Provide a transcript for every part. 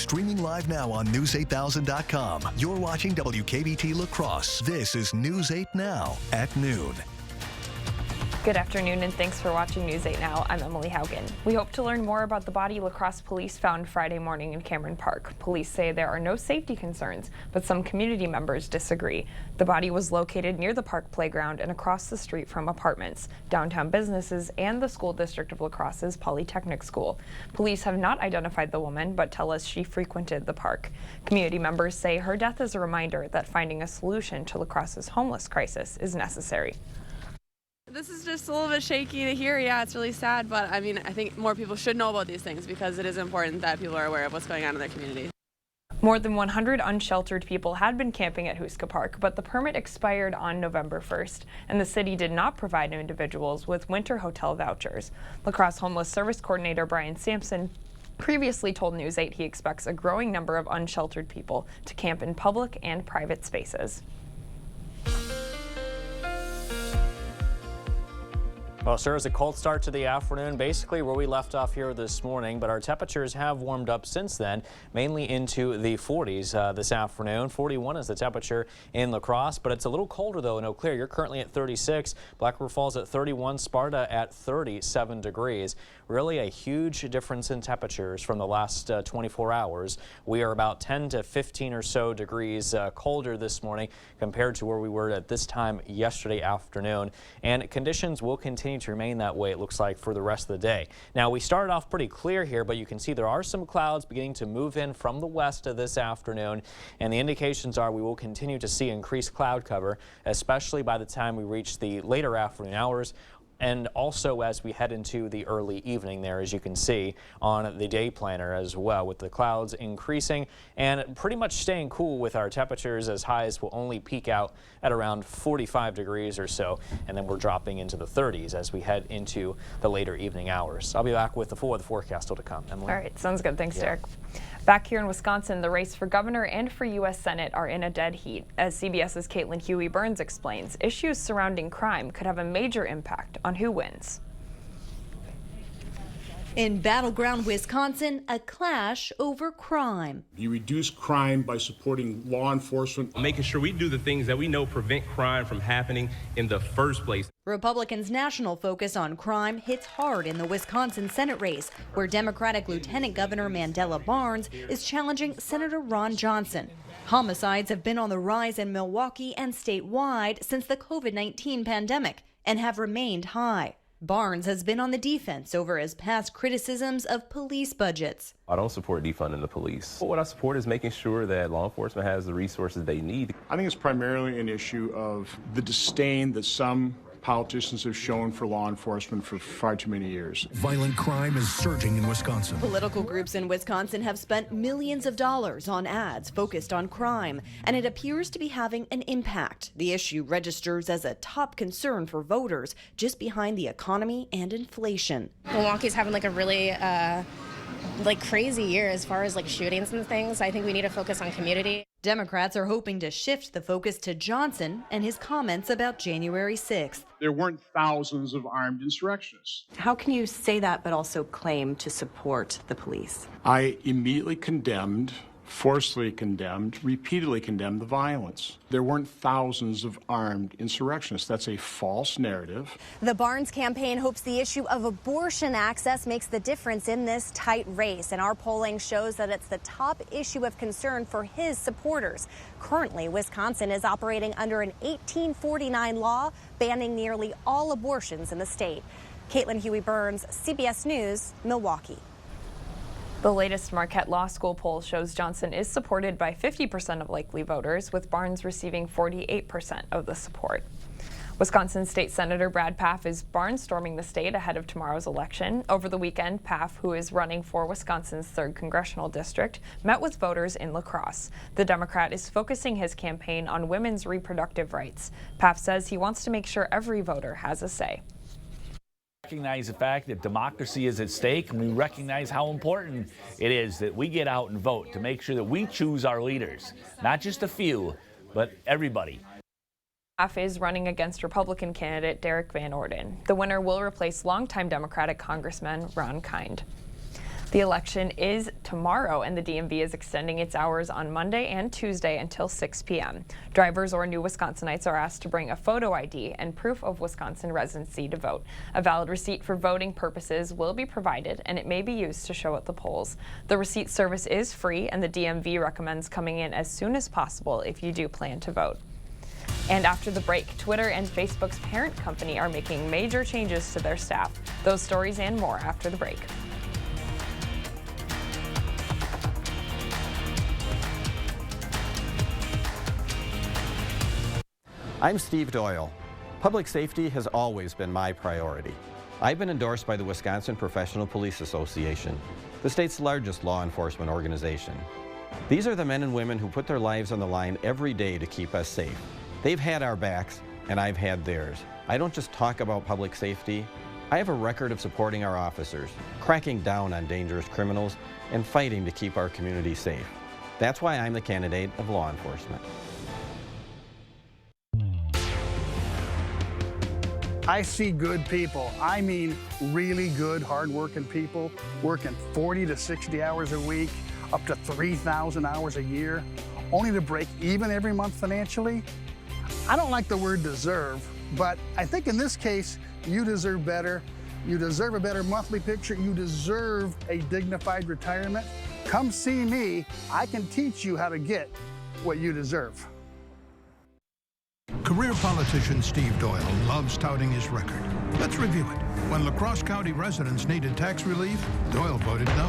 streaming live now on News8000.com. You're watching WKBT La Crosse. This is News 8 Now at noon. Good afternoon and thanks for watching News 8 Now. I'm Emily Haugen. We hope to learn more about the body La Crosse police found Friday morning in Cameron Park. Police say there are no safety concerns, but some community members disagree. The body was located near the park playground and across the street from apartments, downtown businesses, and the school district of La Crosse's Polytechnic School. Police have not identified the woman, but tell us she frequented the park. Community members say her death is a reminder that finding a solution to La Crosse's homeless crisis is necessary. This is just a little bit shaky to hear. Yeah, it's really sad, but I mean, I think more people should know about these things because it is important that people are aware of what's going on in their community. More than 100 unsheltered people had been camping at Huska Park, but the permit expired on November 1st, and the city did not provide individuals with winter hotel vouchers. La Crosse Homeless Service Coordinator Brian Sampson previously told News 8 he expects a growing number of unsheltered people to camp in public and private spaces. Well, sir, it's a cold start to the afternoon, basically where we left off here this morning, but our temperatures have warmed up since then, mainly into the 40s this afternoon. 41 is the temperature in La Crosse, but it's a little colder though in Eau Claire. You're currently at 36, Black River Falls at 31, Sparta at 37 degrees. Really a huge difference in temperatures from the last 24 hours. We are about 10 to 15 or so degrees colder this morning compared to where we were at this time yesterday afternoon, and conditions will continue to remain that way, it looks like, for the rest of the day. Now, we started off pretty clear here, but you can see there are some clouds beginning to move in from the west this afternoon, and the indications are we will continue to see increased cloud cover, especially by the time we reach the later afternoon hours, and also as we head into the early evening there, as you can see on the day planner as well, with the clouds increasing and pretty much staying cool with our temperatures as highs will only peak out at around 45 degrees or so, and then we're dropping into the 30s as we head into the later evening hours. I'll be back with the forecast still to come. Emily? All right, sounds good. Thanks, Derek. Back here in Wisconsin, the race for governor and for U.S. Senate are in a dead heat. As CBS's Caitlin Huey-Burns explains, issues surrounding crime could have a major impact on who wins. In battleground Wisconsin, a clash over crime. You reduce crime by supporting law enforcement. Making sure we do the things that we know prevent crime from happening in the first place. Republicans' national focus on crime hits hard in the Wisconsin Senate race, where Democratic Lieutenant Governor Mandela Barnes is challenging Senator Ron Johnson. Homicides have been on the rise in Milwaukee and statewide since the COVID-19 pandemic and have remained high. Barnes has been on the defense over his past criticisms of police budgets. I don't support defunding the police. What I support is making sure that law enforcement has the resources they need. I think it's primarily an issue of the disdain that some politicians have shown for law enforcement for far too many years. Violent crime is surging in Wisconsin. Political groups in Wisconsin have spent millions of dollars on ads focused on crime, and it appears to be having an impact. The issue registers as a top concern for voters, just behind the economy and inflation. Milwaukee's having like a really crazy year as far as like shootings and things. I think we need to focus on community. Democrats are hoping to shift the focus to Johnson and his comments about January 6th. There weren't thousands of armed insurrectionists. How can you say that but also claim to support the police? I immediately condemned, forcefully condemned, repeatedly condemned the violence. There weren't thousands of armed insurrectionists. That's a false narrative. The Barnes campaign hopes the issue of abortion access makes the difference in this tight race, and our polling shows that it's the top issue of concern for his supporters. Currently, Wisconsin is operating under an 1849 law banning nearly all abortions in the state. Caitlin Huey-Burns, CBS News, Milwaukee. The latest Marquette Law School poll shows Johnson is supported by 50% of likely voters, with Barnes receiving 48% of the support. Wisconsin State Senator Brad Pfaff is barnstorming the state ahead of tomorrow's election. Over the weekend, Pfaff, who is running for Wisconsin's 3rd congressional district, met with voters in La Crosse. The Democrat is focusing his campaign on women's reproductive rights. Pfaff says he wants to make sure every voter has a say. Recognize the fact that democracy is at stake, and we recognize how important it is that we get out and vote to make sure that we choose our leaders, not just a few, but everybody. Pfaff is running against Republican candidate Derek Van Orden. The winner will replace longtime Democratic Congressman Ron Kind. The election is tomorrow, and the DMV is extending its hours on Monday and Tuesday until 6 p.m. Drivers or new Wisconsinites are asked to bring a photo ID and proof of Wisconsin residency to vote. A valid receipt for voting purposes will be provided, and it may be used to show at the polls. The receipt service is free, and the DMV recommends coming in as soon as possible if you do plan to vote. And after the break, Twitter and Facebook's parent company are making major changes to their staff. Those stories and more after the break. I'm Steve Doyle. Public safety has always been my priority. I've been endorsed by the Wisconsin Professional Police Association, the state's largest law enforcement organization. These are the men and women who put their lives on the line every day to keep us safe. They've had our backs, and I've had theirs. I don't just talk about public safety. I have a record of supporting our officers, cracking down on dangerous criminals, and fighting to keep our community safe. That's why I'm the candidate of law enforcement. I see good people. I mean really good, hard-working people working 40 to 60 hours a week, up to 3,000 hours a year, only to break even every month financially. I don't like the word deserve, but I think in this case, you deserve better. You deserve a better monthly picture. You deserve a dignified retirement. Come see me. I can teach you how to get what you deserve. Career politician Steve Doyle loves touting his record. Let's review it. When La Crosse County residents needed tax relief, Doyle voted no.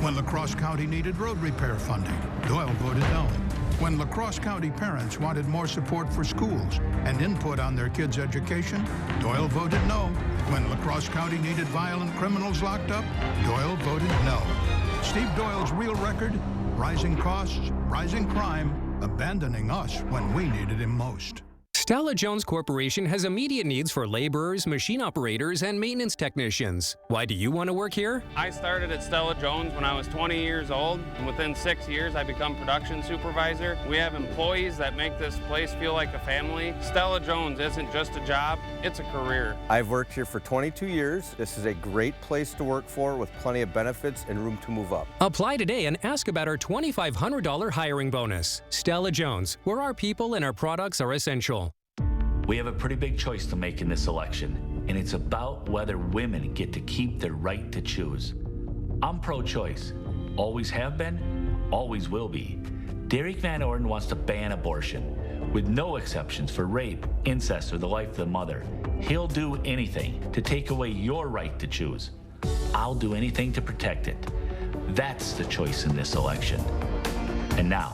When La Crosse County needed road repair funding, Doyle voted no. When La Crosse County parents wanted more support for schools and input on their kids' education, Doyle voted no. When La Crosse County needed violent criminals locked up, Doyle voted no. Steve Doyle's real record: rising costs, rising crime, abandoning us when we needed him most. Stella Jones Corporation has immediate needs for laborers, machine operators, and maintenance technicians. Why do you want to work here? I started at Stella Jones when I was 20 years old, and within 6 years I become production supervisor. We have employees that make this place feel like a family. Stella Jones isn't just a job, it's a career. I've worked here for 22 years. This is a great place to work for with plenty of benefits and room to move up. Apply today and ask about our $2,500 hiring bonus. Stella Jones, where our people and our products are essential. We have a pretty big choice to make in this election, and it's about whether women get to keep their right to choose. I'm pro-choice. Always have been, always will be. Derek Van Orden wants to ban abortion, with no exceptions for rape, incest, or the life of the mother. He'll do anything to take away your right to choose. I'll do anything to protect it. That's the choice in this election. And now,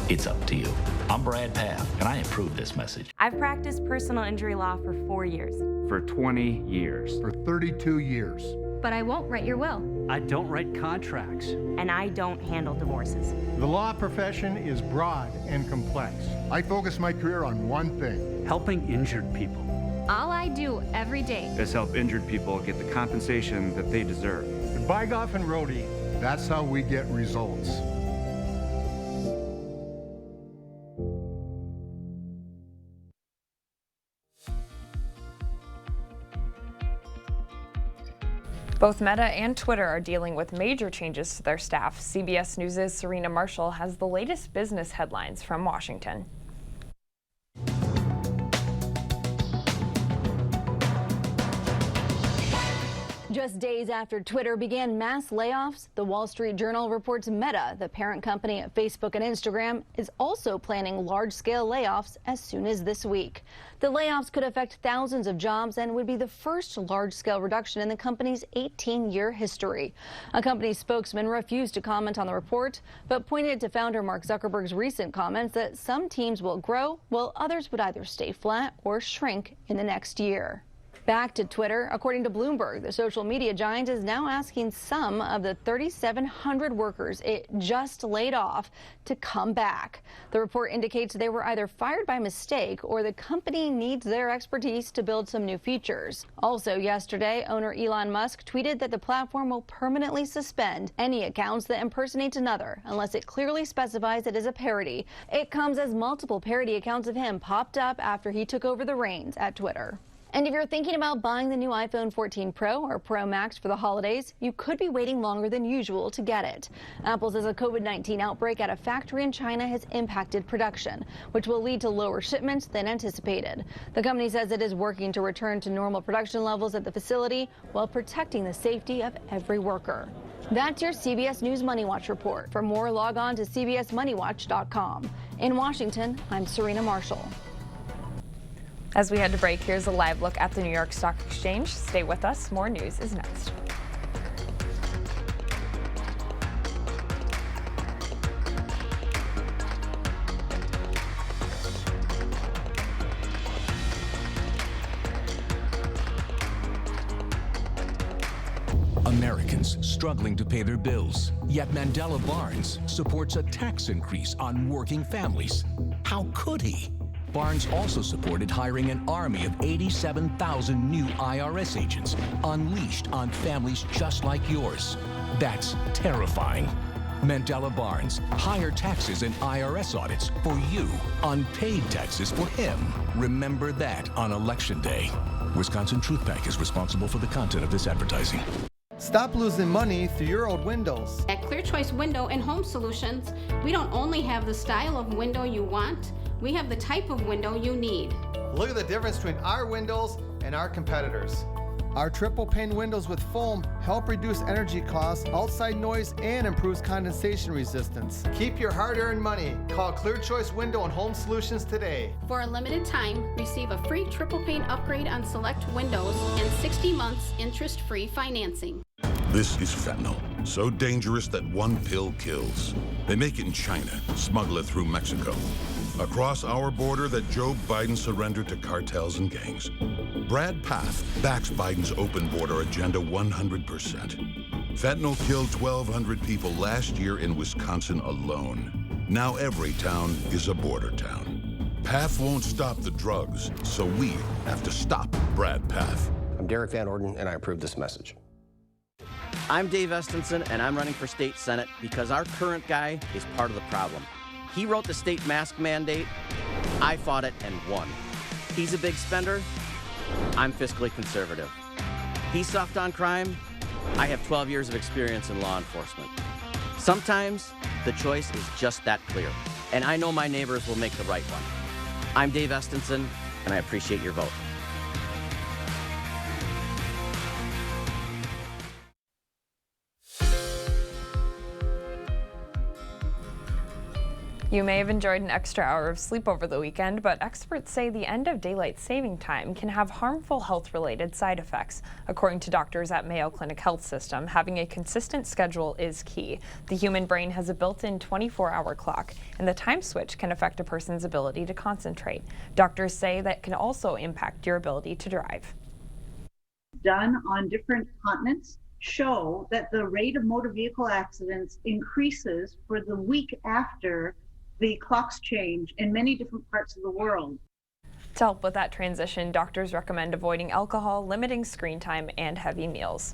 it's up to you. I'm Brad Paff, and I approve this message. I've practiced personal injury law for 4 years. For 20 years. For 32 years. But I won't write your will. I don't write contracts. And I don't handle divorces. The law profession is broad and complex. I focus my career on one thing: helping injured people. All I do every day is help injured people get the compensation that they deserve. At Bygoff and Rohde, that's how we get results. Both Meta and Twitter are dealing with major changes to their staff. CBS News' Serena Marshall has the latest business headlines from Washington. Just days after Twitter began mass layoffs, the Wall Street Journal reports Meta, the parent company of Facebook and Instagram, is also planning large-scale layoffs as soon as this week. The layoffs could affect thousands of jobs and would be the first large-scale reduction in the company's 18-year history. A company spokesman refused to comment on the report, but pointed to founder Mark Zuckerberg's recent comments that some teams will grow, while others would either stay flat or shrink in the next year. Back to Twitter. According to Bloomberg, the social media giant is now asking some of the 3,700 workers it just laid off to come back. The report indicates they were either fired by mistake or the company needs their expertise to build some new features. Also yesterday, owner Elon Musk tweeted that the platform will permanently suspend any accounts that impersonate another unless it clearly specifies it is a parody. It comes as multiple parody accounts of him popped up after he took over the reins at Twitter. And if you're thinking about buying the new iPhone 14 Pro or Pro Max for the holidays, you could be waiting longer than usual to get it. Apple says a COVID-19 outbreak at a factory in China has impacted production, which will lead to lower shipments than anticipated. The company says it is working to return to normal production levels at the facility while protecting the safety of every worker. That's your CBS News Money Watch report. For more, log on to cbsmoneywatch.com. In Washington, I'm Serena Marshall. As we head to break, here's a live look at the New York Stock Exchange. Stay with us. More news is next. Americans struggling to pay their bills. Yet Mandela Barnes supports a tax increase on working families. How could he? Barnes also supported hiring an army of 87,000 new IRS agents unleashed on families just like yours. That's terrifying. Mandela Barnes, higher taxes and IRS audits for you, unpaid taxes for him. Remember that on Election Day. Wisconsin Truth PAC is responsible for the content of this advertising. Stop losing money through your old windows. At Clear Choice Window and Home Solutions, we don't only have the style of window you want, we have the type of window you need. Look at the difference between our windows and our competitors. Our triple pane windows with foam help reduce energy costs, outside noise, and improves condensation resistance. Keep your hard-earned money. Call Clear Choice Window and Home Solutions today. For a limited time, receive a free triple pane upgrade on select windows and 60 months interest-free financing. This is fentanyl, so dangerous that one pill kills. They make it in China, smuggle it through Mexico. Across our border that Joe Biden surrendered to cartels and gangs. Brad Path backs Biden's open border agenda 100%. Fentanyl killed 1,200 people last year in Wisconsin alone. Now every town is a border town. Path won't stop the drugs, so we have to stop Brad Path. I'm Derek Van Orden, and I approve this message. I'm Dave Estenson, and I'm running for state senate because our current guy is part of the problem. He wrote the state mask mandate. I fought it and won. He's a big spender. I'm fiscally conservative. He's soft on crime. I have 12 years of experience in law enforcement. Sometimes the choice is just that clear, and I know my neighbors will make the right one. I'm Dave Estenson, and I appreciate your vote. You may have enjoyed an extra hour of sleep over the weekend, but experts say the end of daylight saving time can have harmful health-related side effects. According to doctors at Mayo Clinic Health System, having a consistent schedule is key. The human brain has a built-in 24-hour clock, and the time switch can affect a person's ability to concentrate. Doctors say that can also impact your ability to drive. Done on different continents show that the rate of motor vehicle accidents increases for the week after the clocks change in many different parts of the world. To help with that transition, doctors recommend avoiding alcohol, limiting screen time, and heavy meals.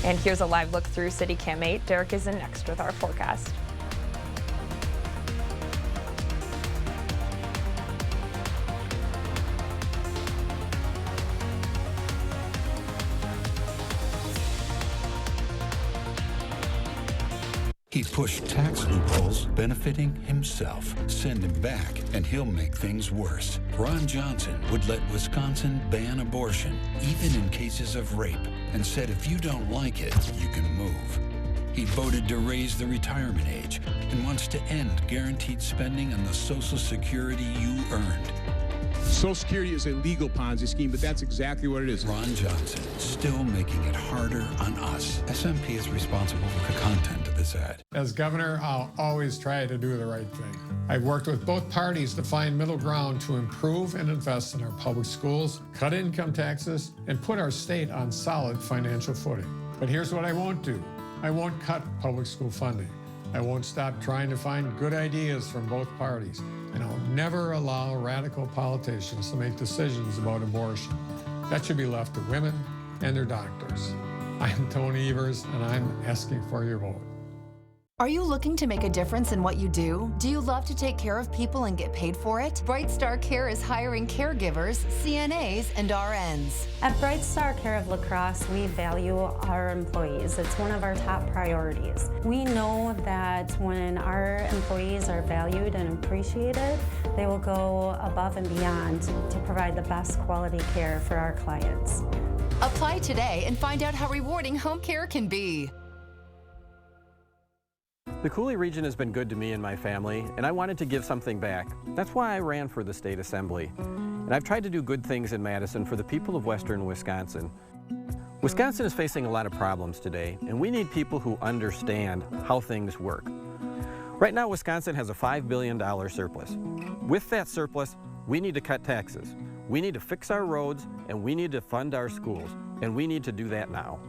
And here's a live look through CityCam 8. Derek is in next with our forecast. He pushed tax loopholes benefiting himself. Send him back, and he'll make things worse. Ron Johnson would let Wisconsin ban abortion, even in cases of rape, and said if you don't like it, you can move. He voted to raise the retirement age and wants to end guaranteed spending on the Social Security you earned. Social Security is a legal Ponzi scheme, but that's exactly what it is. Ron Johnson, still making it harder on us. SMP is responsible for the content of this ad. As governor, I'll always try to do the right thing. I've worked with both parties to find middle ground to improve and invest in our public schools, cut income taxes, and put our state on solid financial footing. But here's what I won't do. I won't cut public school funding. I won't stop trying to find good ideas from both parties. And I'll never allow radical politicians to make decisions about abortion. That should be left to women and their doctors. I'm Tony Evers, and I'm asking for your vote. Are you looking to make a difference in what you do? Do you love to take care of people and get paid for it? Bright Star Care is hiring caregivers, CNAs, and RNs. At Bright Star Care of La Crosse, we value our employees. It's one of our top priorities. We know that when our employees are valued and appreciated, they will go above and beyond to provide the best quality care for our clients. Apply today and find out how rewarding home care can be. The Coulee region has been good to me and my family, and I wanted to give something back. That's why I ran for the state assembly. And I've tried to do good things in Madison for the people of western Wisconsin. Wisconsin is facing a lot of problems today, and we need people who understand how things work. Right now, Wisconsin has a $5 billion surplus. With that surplus, we need to cut taxes. We need to fix our roads, and we need to fund our schools, and we need to do that now.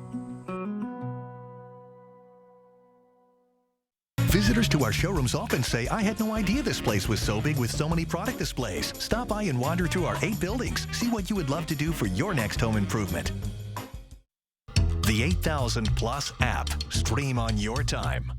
Visitors to our showrooms often say, I had no idea this place was so big with so many product displays. Stop by and wander through our 8 buildings. See what you would love to do for your next home improvement. The 8000 Plus app. Stream on your time.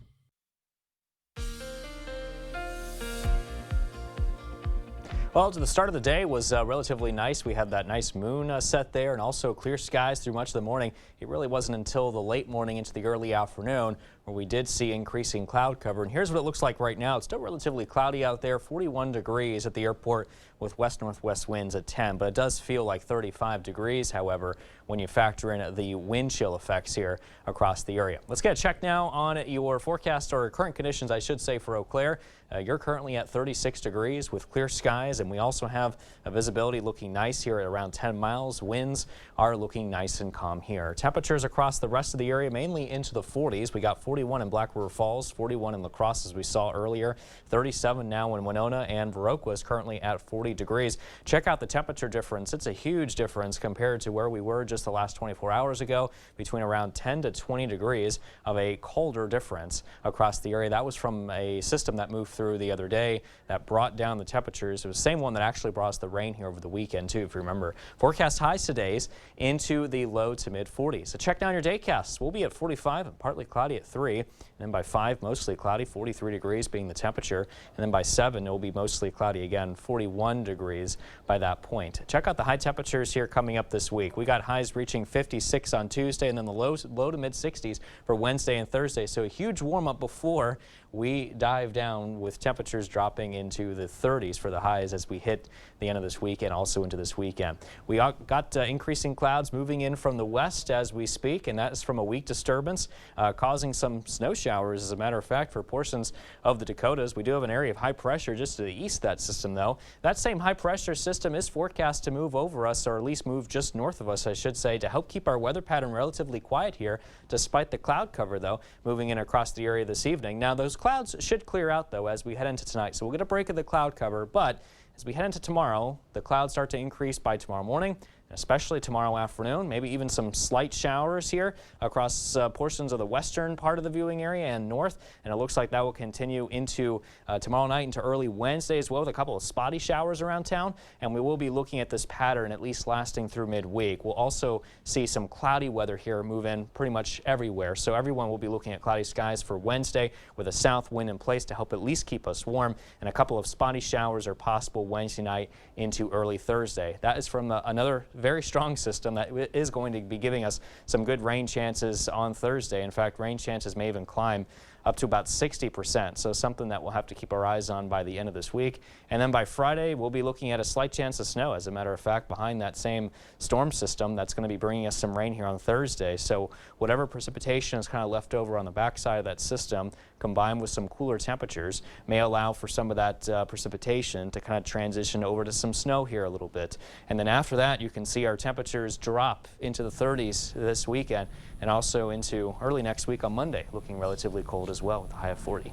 Well, the start of the day was relatively nice. We had that nice moon set there and also clear skies through much of the morning. It really wasn't until the late morning into the early afternoon where we did see increasing cloud cover. And here's what it looks like right now. It's still relatively cloudy out there, 41 degrees at the airport with west-northwest winds at 10, but it does feel like 35 degrees, however, when you factor in the wind chill effects here across the area. Let's get a check now on your forecast, or current conditions, I should say, for Eau Claire. You're currently at 36 degrees with clear skies, and we also have a visibility looking nice here at around 10 miles. Winds are looking nice and calm here. Temperatures across the rest of the area mainly into the 40s. We got 41 in Black River Falls, 41 in La Crosse as we saw earlier, 37 now in Winona, and Viroqua is currently at 40 degrees. Check out the temperature difference. It's a huge difference compared to where we were just the last 24 hours ago, between around 10 to 20 degrees of a colder difference across the area. That was from a system that moved through the other day that brought down the temperatures. It was the same one that actually brought us the rain here over the weekend too, if you remember. Forecast highs today's into the low to mid 40s. So check down your daycasts. We'll be at 45 and partly cloudy at 3. And then by 5, mostly cloudy, 43 degrees being the temperature. And then by 7, it will be mostly cloudy again, 41 degrees by that point. Check out the high temperatures here coming up this week. We got highs reaching 56 on Tuesday and then the low to mid 60s for Wednesday and Thursday. So a huge warm up before we dive down with temperatures dropping into the 30s for the highs as we hit the end of this week and also into this weekend. We got increasing clouds moving in from the west as we speak, and that is from a weak disturbance causing some snow showers, as a matter of fact, for portions of the Dakotas. We do have an area of high pressure just to the east of that system, though. That same high pressure system is forecast to move over us, or at least move just north of us, I should say, to help keep our weather pattern relatively quiet here, despite the cloud cover, though, moving in across the area this evening. Now, those clouds should clear out, though, as we head into tonight. So we'll get a break of the cloud cover, but as we head into tomorrow, the clouds start to increase by tomorrow morning, especially tomorrow afternoon, maybe even some slight showers here across portions of the western part of the viewing area and north. And it looks like that will continue into tomorrow night into early Wednesday as well, with a couple of spotty showers around town. And we will be looking at this pattern at least lasting through midweek. We'll also see some cloudy weather here move in pretty much everywhere. So everyone will be looking at cloudy skies for Wednesday with a south wind in place to help at least keep us warm. And a couple of spotty showers are possible Wednesday night into early Thursday. That is from another very strong system that is going to be giving us some good rain chances on Thursday. In fact, rain chances may even climb up to about 60%, so something that we'll have to keep our eyes on by the end of this week. And then by Friday, we'll be looking at a slight chance of snow, as a matter of fact, behind that same storm system that's going to be bringing us some rain here on Thursday. So whatever precipitation is kind of left over on the backside of that system, combined with some cooler temperatures, may allow for some of that precipitation to kind of transition over to some snow here a little bit. And then after that, you can see our temperatures drop into the 30s this weekend, and also into early next week on Monday, looking relatively cold as well with a high of 40.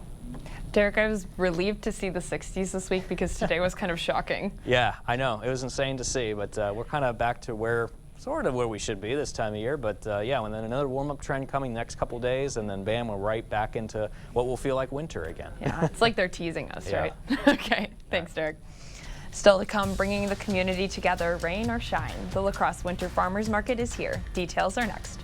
Derek, I was relieved to see the 60s this week because today was kind of shocking. Yeah, I know. It was insane to see, but we're kind of back to sort of where we should be this time of year. But yeah, and then another warm-up trend coming next couple days, and then bam, we're right back into what will feel like winter again. Yeah, it's like they're teasing us, yeah. Right? Okay, thanks, Derek. Still to come, bringing the community together, rain or shine. The La Crosse Winter Farmers Market is here. Details are next.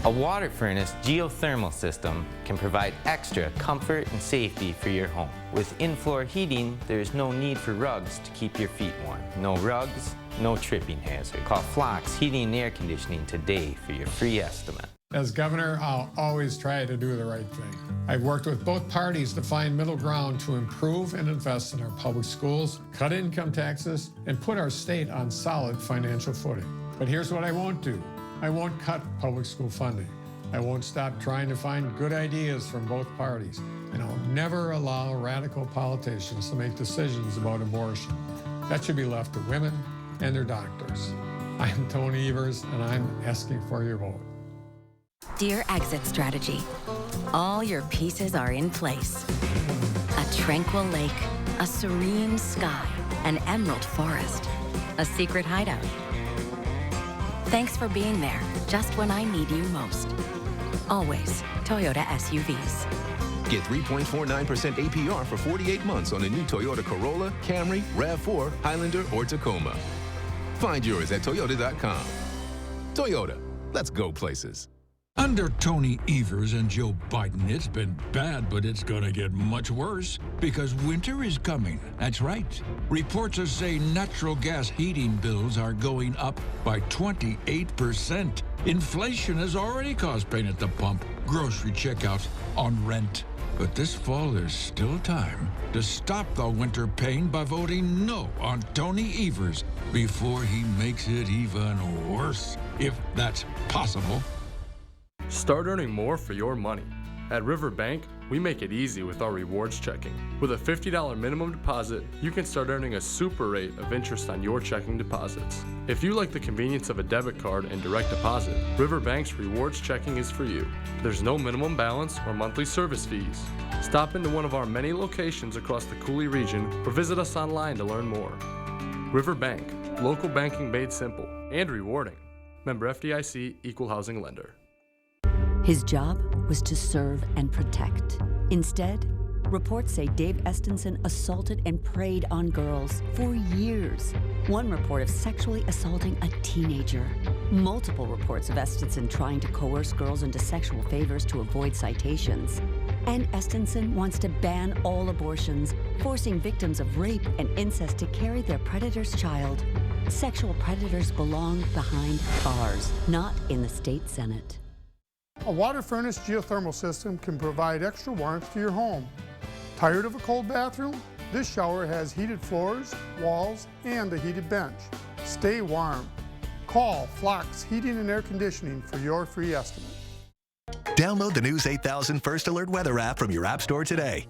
A water furnace geothermal system can provide extra comfort and safety for your home. With in-floor heating, there is no need for rugs to keep your feet warm. No rugs, no tripping hazard. Call Flox Heating and Air Conditioning today for your free estimate. As governor, I'll always try to do the right thing. I've worked with both parties to find middle ground to improve and invest in our public schools, cut income taxes, and put our state on solid financial footing. But here's what I won't do. I won't cut public school funding. I won't stop trying to find good ideas from both parties. And I'll never allow radical politicians to make decisions about abortion. That should be left to women and their doctors. I'm Tony Evers, and I'm asking for your vote. Dear Exit Strategy, all your pieces are in place. A tranquil lake, a serene sky, an emerald forest, a secret hideout. Thanks for being there, just when I need you most. Always Toyota SUVs. Get 3.49% APR for 48 months on a new Toyota Corolla, Camry, RAV4, Highlander, or Tacoma. Find yours at Toyota.com. Toyota, let's go places. Under Tony Evers and Joe Biden, it's been bad, but it's gonna get much worse because winter is coming. That's right. Reports say natural gas heating bills are going up by 28%. Inflation has already caused pain at the pump, grocery checkout, on rent. But this fall, there's still time to stop the winter pain by voting no on Tony Evers before he makes it even worse, if that's possible. Start earning more for your money. At Riverbank, we make it easy with our rewards checking. With a $50 minimum deposit, you can start earning a super rate of interest on your checking deposits. If you like the convenience of a debit card and direct deposit, Riverbank's rewards checking is for you. There's no minimum balance or monthly service fees. Stop into one of our many locations across the Cooley region or visit us online to learn more. Riverbank, local banking made simple and rewarding. Member FDIC, Equal Housing Lender. His job was to serve and protect. Instead, reports say Dave Estenson assaulted and preyed on girls for years. One report of sexually assaulting a teenager. Multiple reports of Estenson trying to coerce girls into sexual favors to avoid citations. And Estenson wants to ban all abortions, forcing victims of rape and incest to carry their predator's child. Sexual predators belong behind bars, not in the state Senate. A water furnace geothermal system can provide extra warmth to your home. Tired of a cold bathroom? This shower has heated floors, walls, and a heated bench. Stay warm. Call Flox Heating and Air Conditioning for your free estimate. Download the News 8000 First Alert Weather app from your app store today.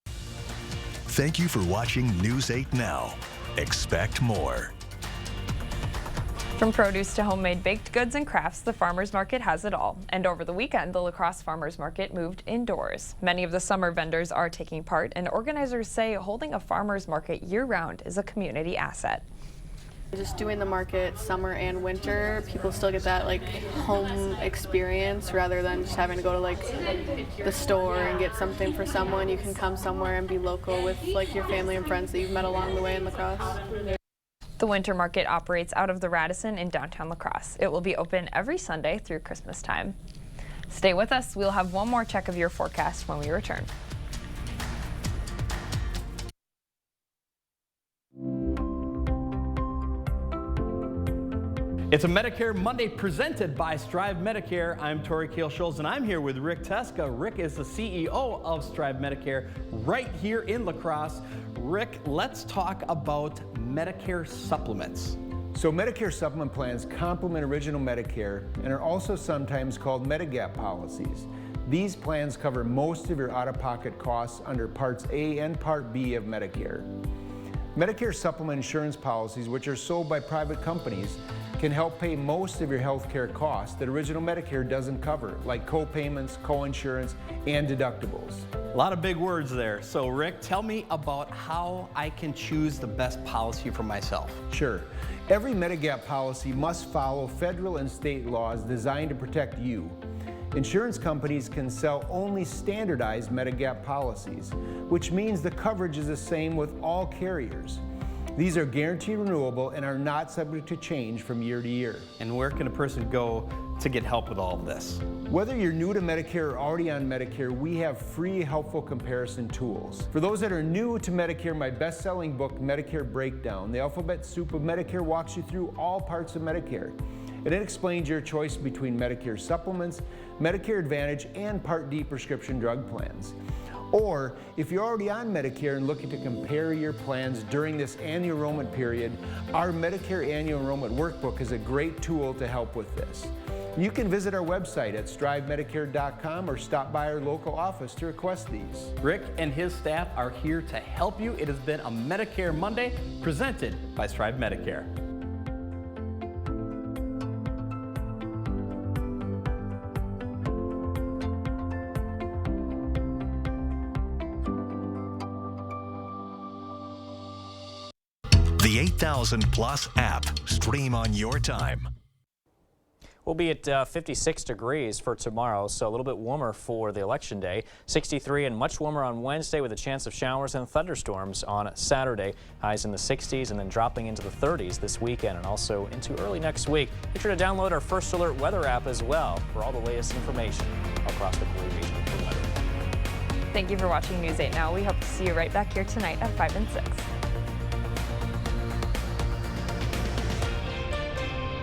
Thank you for watching News 8 Now. Expect more. From produce to homemade baked goods and crafts, the farmers market has it all. And over the weekend, the La Crosse Farmers Market moved indoors. Many of the summer vendors are taking part, and organizers say holding a farmers market year-round is a community asset. Just doing the market summer and winter, people still get that like home experience rather than just having to go to like the store and get something for someone. You can come somewhere and be local with like your family and friends that you've met along the way in La Crosse. The winter market operates out of the Radisson in downtown La Crosse. It will be open every Sunday through Christmas time. Stay with us. We'll have one more check of your forecast when we return. It's a Medicare Monday presented by Strive Medicare. I'm Tori Kale-Schulz, and I'm here with Rick Teska. Rick is the CEO of Strive Medicare right here in La Crosse. Rick, let's talk about Medicare supplements. So Medicare supplement plans complement original Medicare and are also sometimes called Medigap policies. These plans cover most of your out-of-pocket costs under Parts A and Part B of Medicare. Medicare supplement insurance policies, which are sold by private companies, can help pay most of your health care costs that original Medicare doesn't cover, like co-payments, co-insurance, and deductibles. A lot of big words there. So Rick, tell me about how I can choose the best policy for myself. Sure. Every Medigap policy must follow federal and state laws designed to protect you. Insurance companies can sell only standardized Medigap policies, which means the coverage is the same with all carriers. These are guaranteed renewable and are not subject to change from year to year. And where can a person go to get help with all of this? Whether you're new to Medicare or already on Medicare, we have free, helpful comparison tools. For those that are new to Medicare, my best-selling book, Medicare Breakdown, the alphabet soup of Medicare, walks you through all parts of Medicare. And it explains your choice between Medicare supplements, Medicare Advantage, and Part D prescription drug plans. Or if you're already on Medicare and looking to compare your plans during this annual enrollment period, our Medicare Annual Enrollment Workbook is a great tool to help with this. You can visit our website at strivemedicare.com or stop by our local office to request these. Rick and his staff are here to help you. It has been a Medicare Monday presented by Strive Medicare. The 8000 Plus app. Stream on your time. We'll be at 56 degrees for tomorrow, so a little bit warmer for the election day. 63 and much warmer on Wednesday with a chance of showers and thunderstorms on Saturday. Highs in the 60s and then dropping into the 30s this weekend and also into early next week. Make sure to download our First Alert weather app as well for all the latest information across the Coulee region for weather. Thank you for watching News 8 Now. We hope to see you right back here tonight at 5 and 6.